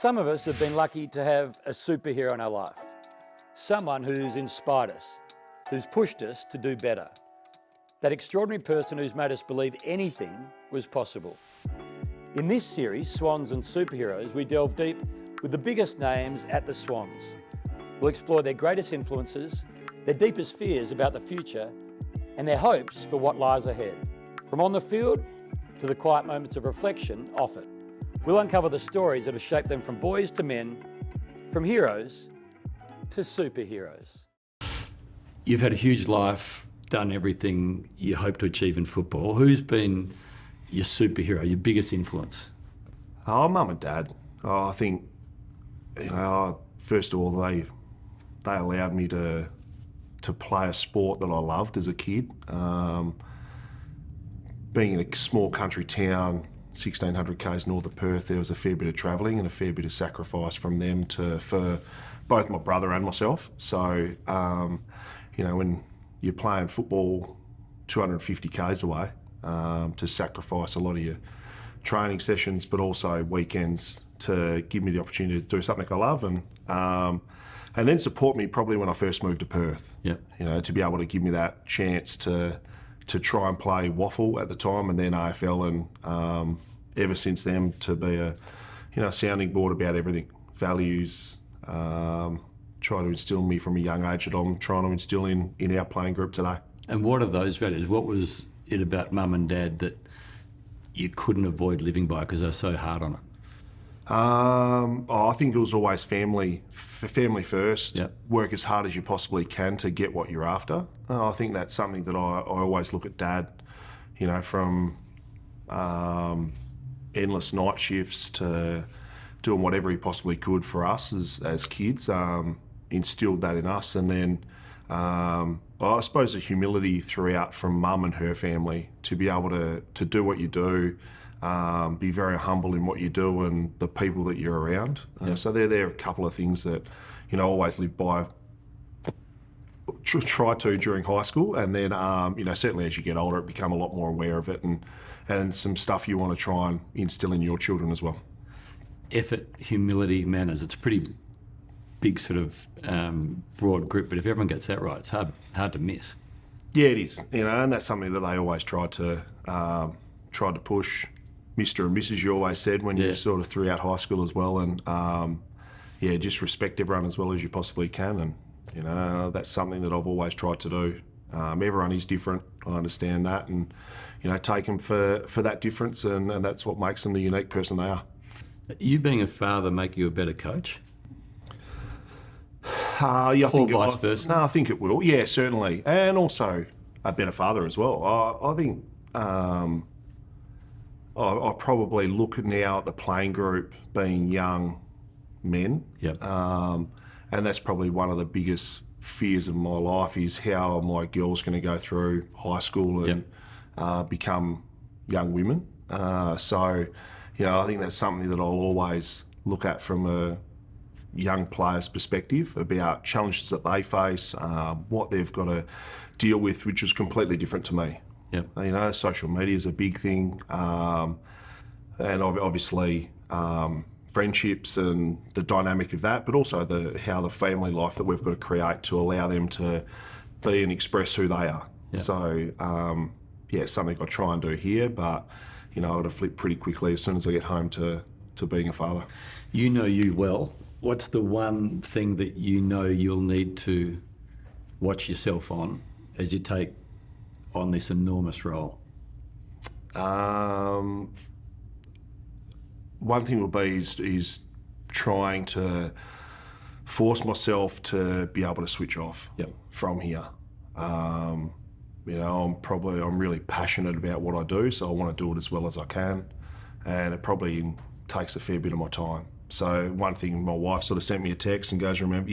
Some of us have been lucky to have a superhero in our life. Someone who's inspired us, who's pushed us to do better. That extraordinary person who's made us believe anything was possible. In this series, Swans and Superheroes, we delve deep with the biggest names at the Swans. We'll explore their greatest influences, their deepest fears about the future, and their hopes for what lies ahead. From on the field to the quiet moments of reflection off it. We'll uncover the stories that have shaped them from boys to men, from heroes to superheroes. You've had a huge life, done everything you hope to achieve in football. Who's been your superhero, your biggest influence? Oh, mum and dad. I think, first of all, they allowed me to play a sport that I loved as a kid. Being in a small country town, 1,600 k's north of Perth, there was a fair bit of travelling and a fair bit of sacrifice from them for both my brother and myself. So, when you're playing football 250 k's away, to sacrifice a lot of your training sessions, but also weekends to give me the opportunity to do something I love and then support me probably when I first moved to Perth. Yep. To be able to give me that chance to try and play waffle at the time and then AFL, and ever since then to be a sounding board about everything, values, try to instill in me from a young age that I'm trying to instill in our playing group today. And what are those values? What was it about mum and dad that you couldn't avoid living by because they're so hard on it? I think it was always family first. Yep. Work as hard as you possibly can to get what you're after. I think that's something that I always look at Dad, from endless night shifts to doing whatever he possibly could for us as kids, instilled that in us. And then I suppose the humility throughout from mum and her family to be able to do what you do, be very humble in what you do and the people that you're around. So they're a couple of things that, always live by, try to during high school. And then, certainly as you get older, become a lot more aware of it and some stuff you want to try and instill in your children as well. Effort, humility, manners. It's a pretty big sort of broad group, but if everyone gets that right, it's hard to miss. Yeah, it is. And that's something that they always tried to push. Mr. and Mrs. you always said when you sort of throughout high school as well, and just respect everyone as well as you possibly can, and that's something that I've always tried to do. Everyone is different, I understand that, and take them for that difference, and that's what makes them the unique person they are. You being a father make you a better coach? I think or vice versa? No, I think it will. Yeah, certainly, and also a better father as well. I think I probably look now at the playing group being young men. Yep. And that's probably one of the biggest fears of my life is how are my girls going to go through high school and become young women. So, I think that's something that I'll always look at from a young player's perspective about challenges that they face, what they've got to deal with, which is completely different to me. Yep. Social media is a big thing, and obviously friendships and the dynamic of that, but also how the family life that we've got to create to allow them to be and express who they are. Yep. So, something I try and do here, but I got to flip pretty quickly as soon as I get home to being a father. You know you well. What's the one thing that you'll need to watch yourself on as you take on this enormous role? One thing will be is trying to force myself to be able to switch off from here. I'm really passionate about what I do, so I want to do it as well as I can, and it probably takes a fair bit of my time. So one thing, my wife sort of sent me a text and goes, remember,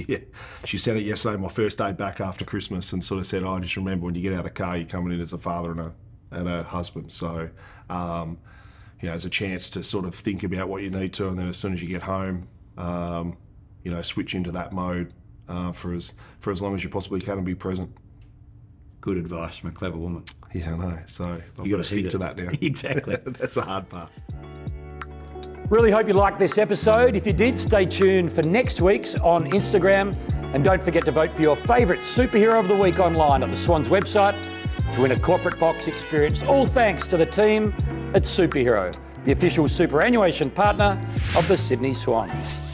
she sent it yesterday, my first day back after Christmas, and sort of said, just remember when you get out of the car, you're coming in as a father and a husband. So, as a chance to sort of think about what you need to, and then as soon as you get home, switch into that mode for as long as you possibly can and be present. Good advice from a clever woman. Yeah, I know. So You've got to stick to that now. Exactly. That's the hard part. Really hope you liked this episode. If you did, stay tuned for next week's on Instagram. And don't forget to vote for your favourite superhero of the week online at the Swans website to win a corporate box experience. All thanks to the team at Superhero, the official superannuation partner of the Sydney Swans.